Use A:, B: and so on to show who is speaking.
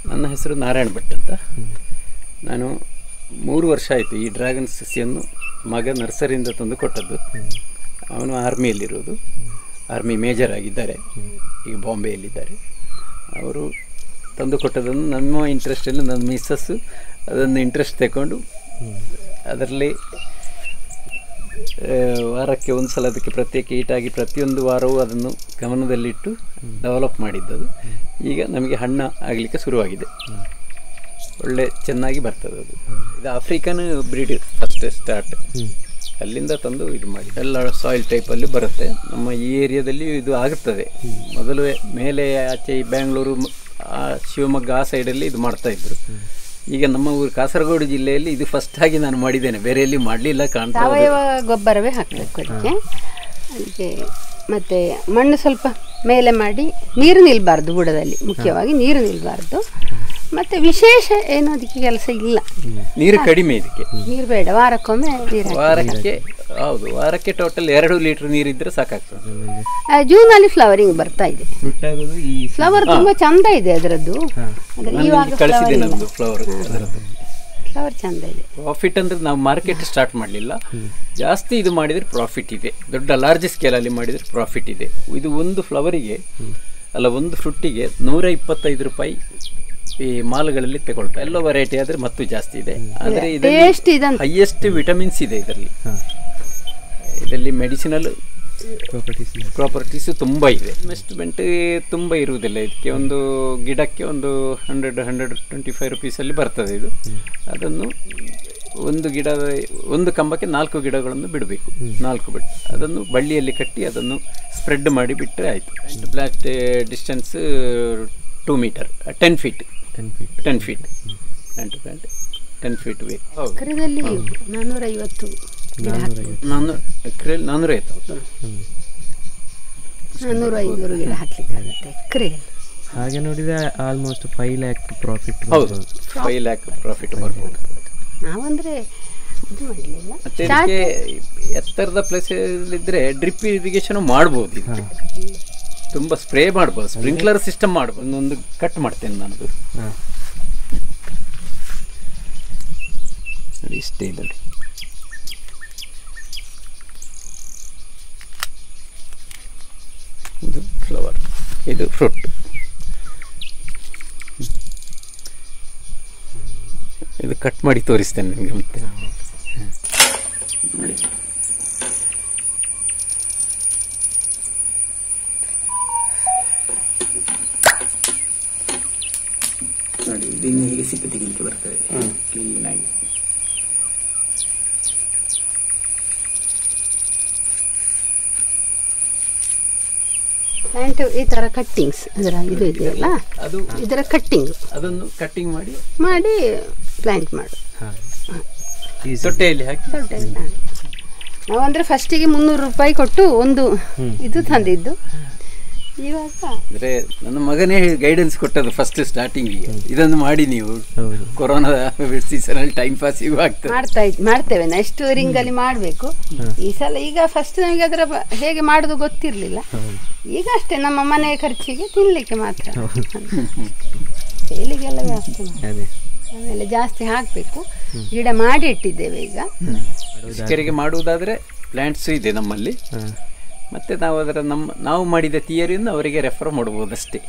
A: ನನ್ನ ಹೆಸರು ನಾರಾಯಣ್ ಭಟ್ ಅಂತ. ನಾನು 3 ವರ್ಷ ಆಯಿತು ಈ ಡ್ರ್ಯಾಗನ್ ಸಸಿಯನ್ನು ಮಗ ನರ್ಸರಿಯಿಂದ ತಂದು ಕೊಟ್ಟದ್ದು. ಅವನು ಆರ್ಮಿಯಲ್ಲಿರೋದು, ಆರ್ಮಿ ಮೇಜರ್ ಆಗಿದ್ದಾರೆ, ಈಗ ಬಾಂಬೆಯಲ್ಲಿದ್ದಾರೆ. ಅವರು ತಂದು ಕೊಟ್ಟದನ್ನು ನಮ್ಮ ಇಂಟ್ರೆಸ್ಟಲ್ಲಿ ನನ್ನ ಮಿಸ್ಸಸ್ಸು ಅದನ್ನು ಇಂಟ್ರೆಸ್ಟ್ ತಗೊಂಡು ಅದರಲ್ಲಿ ವಾರಕ್ಕೆ ಒಂದು ಸಲ ಅದಕ್ಕೆ ಪ್ರತ್ಯೇಕ ಈಟಾಗಿ ಪ್ರತಿಯೊಂದು ವಾರವೂ ಅದನ್ನು ಗಮನದಲ್ಲಿಟ್ಟು ಡೆವಲಪ್ ಮಾಡಿದ್ದದು. ಈಗ ನಮಗೆ ಹಣ್ಣು ಆಗಲಿಕ್ಕೆ ಶುರುವಾಗಿದೆ, ಒಳ್ಳೆ ಚೆನ್ನಾಗಿ ಬರ್ತದೆ. ಅದು ಇದು ಆಫ್ರಿಕನ್ ಬ್ರೀಡ್ ಫಸ್ಟ್ ಸ್ಟಾರ್ಟ್, ಅಲ್ಲಿಂದ ತಂದು ಇದು ಮಾಡಿ ಎಲ್ಲ ಸಾಯಿಲ್ ಟೈಪಲ್ಲಿ ಬರುತ್ತೆ. ನಮ್ಮ ಈ ಏರಿಯಾದಲ್ಲಿ ಇದು ಆಗುತ್ತದೆ. ಮೊದಲು ಮೇಲೆ ಆಚೆ ಈ ಬ್ಯಾಂಗ್ಳೂರು, ಶಿವಮೊಗ್ಗ ಆ ಸೈಡಲ್ಲಿ ಇದು ಮಾಡ್ತಾಯಿದ್ರು. ಈಗ ನಮ್ಮ ಊರು ಕಾಸರಗೋಡು ಜಿಲ್ಲೆಯಲ್ಲಿ ಇದು ಫಸ್ಟ್ ಆಗಿ ನಾನು ಮಾಡಿದ್ದೇನೆ, ಬೇರೆ ಎಲ್ಲಿ ಮಾಡಲಿಲ್ಲ. ಕಾಣ್ತಾ
B: ಸಾವಯವ ಗೊಬ್ಬರವೇ ಹಾಕಬೇಕು ಅದಕ್ಕೆ. ಮತ್ತು ಮಣ್ಣು ಸ್ವಲ್ಪ ಮೇಲೆ ಮಾಡಿ, ನೀರು ನಿಲ್ಲಬಾರ್ದು ಬುಡದಲ್ಲಿ, ಮುಖ್ಯವಾಗಿ ನೀರು ನಿಲ್ಲಬಾರ್ದು. ಮತ್ತು ವಿಶೇಷ ಏನು ಅದಕ್ಕೆ ಕೆಲಸ ಇಲ್ಲ,
A: ನೀರು ಕಡಿಮೆ ಇದಕ್ಕೆ,
B: ನೀರು ಬೇಡ. ವಾರಕ್ಕೊಮ್ಮೆ ನೀರು,
A: ವಾರಕ್ಕೆ ಟೋಟಲ್ 2 ಲೀಟರ್ ನೀರಿದ್ರೆ ಸಾಕಾಗ್ತದೆ.
B: ಜೂನಲ್ಲಿ ಫ್ಲವರಿಂಗ್ ಬರ್ತಾ ಇದೆ. ಫ್ಲವರ್ ತುಂಬ ಚಂದ ಇದೆ ಅದರದ್ದು. ಫ್ಲವರ್ ಚಂದ ಇದೆ.
A: ಪ್ರಾಫಿಟ್ ಅಂದ್ರೆ ನಾವು ಮಾರ್ಕೆಟ್ ಸ್ಟಾರ್ಟ್ ಮಾಡಲಿಲ್ಲ, ಜಾಸ್ತಿ ಇದು ಮಾಡಿದರೆ ಪ್ರಾಫಿಟ್ ಇದೆ. ದೊಡ್ಡ ಲಾರ್ಜ್ ಸ್ಕೇಲಲ್ಲಿ ಮಾಡಿದರೆ ಪ್ರಾಫಿಟ್ ಇದೆ. ಇದು ಒಂದು ಫ್ಲವರಿಗೆ ಅಲ್ಲ, ಒಂದು ಫ್ರೂಟಿಗೆ 125 ರೂಪಾಯಿ ಈ ಮಾಲ್ಗಳಲ್ಲಿ ತಗೊಳ್ತಾರೆ. ಎಲ್ಲ ವೆರೈಟಿ ಆದರೆ ಮತ್ತು ಜಾಸ್ತಿ ಇದೆ. ಆದರೆ ಇದರಲ್ಲಿ ಹೈಯೆಸ್ಟ್ ವಿಟಮಿನ್ಸ್ ಇದೆ ಇದರಲ್ಲಿ ಮೆಡಿಸಿನಲ್ ಪ್ರಾಪರ್ಟೀಸು ತುಂಬ ಇದೆ. ಇನ್ವೆಸ್ಟ್ಮೆಂಟ್ ತುಂಬ ಇರುವುದಿಲ್ಲ ಇದಕ್ಕೆ. ಒಂದು ಗಿಡಕ್ಕೆ ಒಂದು 125 ರುಪೀಸಲ್ಲಿ ಬರ್ತದೆ ಇದು. ಅದನ್ನು ಒಂದು ಕಂಬಕ್ಕೆ 4 ಗಿಡಗಳನ್ನು ಬಿಡಬೇಕು. 4 ಬಿಟ್ಟು ಅದನ್ನು ಬಳ್ಳಿಯಲ್ಲಿ ಕಟ್ಟಿ ಅದನ್ನು ಸ್ಪ್ರೆಡ್ ಮಾಡಿ ಬಿಟ್ಟರೆ ಆಯಿತು. Block distance 2 metre, 10 feet 10 feet plant 10 feet ಬೇಕು.
B: ಎಕರೆದಲ್ಲಿ 450
A: ಎಕರೆಯಲ್ಲಿ 450
B: 400-500 ಗಿಡ ಹಾಕ್ಲಿಕ್ಕಾಗುತ್ತೆ ಎಕರೆಯಲ್ಲಿ.
C: ಹಾಗೆ ನೋಡಿದರೆ ಆಲ್ಮೋಸ್ಟ್ 5 ಲ್ಯಾಕ್ ಪ್ರಾಫಿಟ್.
A: ಹೌದು, 5 ಲ್ಯಾಕ್ ಪ್ರಾಫಿಟ್ ಬರ್ಬೋದು.
B: ನಾವಂದರೆ ಇದು ಮಾಡಲಿಲ್ಲ.
A: ಮತ್ತು ಇದಕ್ಕೆ ಎತ್ತರದ ಪ್ಲೇಸಲ್ಲಿದ್ದರೆ ಡ್ರಿಪ್ ಇರಿಗೇಷನ್ ಮಾಡ್ಬೋದು. ಇದಕ್ಕೆ ತುಂಬ ಸ್ಪ್ರೇ ಮಾಡ್ಬೋದು, ಸ್ಪ್ರಿಂಕ್ಲರ್ ಸಿಸ್ಟಮ್ ಮಾಡ್ಬೋದು. ಒಂದು ಕಟ್ ಮಾಡ್ತೇನೆ ನಾನು. ನೋಡಿ ಇಷ್ಟೇ ಇದೆ. ಇದು ಫ್ಲವರ್, ಇದು ಫ್ರೂಟ್. ಇದು ಕಟ್ ಮಾಡಿ ತೋರಿಸ್ತೇನೆ ನಿಮಗೆ ಮತ್ತೆ. ನೋಡಿ ನೋಡಿ, ಇದನ್ನು ಹೀಗೆ ಸಿಪ್ಪೆ ತೆಗಿಲಿಕ್ಕೆ ಬರ್ತದೆ ಕ್ಲೀನಾಗಿ.
B: ಪ್ಲಾಂಟ್ ಈ ಥರ ಕಟ್ಟಿಂಗ್ಸ್ ಅದರ ಇದು ಇದೆಯಲ್ಲ,
A: ಅದು
B: ಇದರ ಕಟ್ಟಿಂಗ್,
A: ಅದನ್ನು ಕಟ್ಟಿಂಗ್ ಮಾಡಿ
B: ಪ್ಲಾಂಟ್ ಮಾಡು.
A: ತೊಟ್ಟೆಯಲ್ಲಿ ಹಾಕಿ
B: ನಾವಂದರೆ ಫಸ್ಟಿಗೆ 300 ರೂಪಾಯಿ ಕೊಟ್ಟು ಒಂದು ಇದು ತಂದಿದ್ದು. ಇವಾಗ
A: ಅಂದರೆ ನನ್ನ ಮಗನೇ ಗೈಡೆನ್ಸ್ ಕೊಟ್ಟದ್ದು ಫಸ್ಟ್ ಸ್ಟಾರ್ಟಿಂಗಿಗೆ, ಇದನ್ನು ಮಾಡಿ ನೀವು ಕೊರೋನಾ ಸೀಸನಲ್ಲಿ ಟೈಮ್ ಪಾಸಿಗೂ ಆಗ್ತದೆ.
B: ಮಾಡ್ತೇವೆ, ನೆಕ್ಸ್ಟ್ ರಿಂಗಲ್ಲಿ ಮಾಡಬೇಕು ಈ ಸಲ. ಈಗ ಫಸ್ಟ್ ನಮಗೆ ಅದರ ಹೇಗೆ ಮಾಡೋದು ಗೊತ್ತಿರಲಿಲ್ಲ. ಈಗ ಅಷ್ಟೇ ನಮ್ಮ ಮನೆ ಖರ್ಚಿಗೆ ತಿನ್ನಲಿಕ್ಕೆ ಮಾತ್ರ, ಸೇಲಿಗೆಲ್ಲ ವ್ಯವಸ್ಥೆ ಮಾಡಿ ಆಮೇಲೆ ಜಾಸ್ತಿ ಹಾಕಬೇಕು. ಗಿಡ ಮಾಡಿ ಇಟ್ಟಿದ್ದೇವೆ ಈಗ.
A: ಕೃಷಿಕರಿಗೆ ಮಾಡುವುದಾದರೆ ಪ್ಲ್ಯಾಂಟ್ಸು ಇದೆ ನಮ್ಮಲ್ಲಿ. ಮತ್ತು ನಾವು ನಾವು ಮಾಡಿದ ಥಿಯರಿಯನ್ನು ಅವರಿಗೆ ರೆಫರ್ ಮಾಡ್ಬೋದಷ್ಟೇ.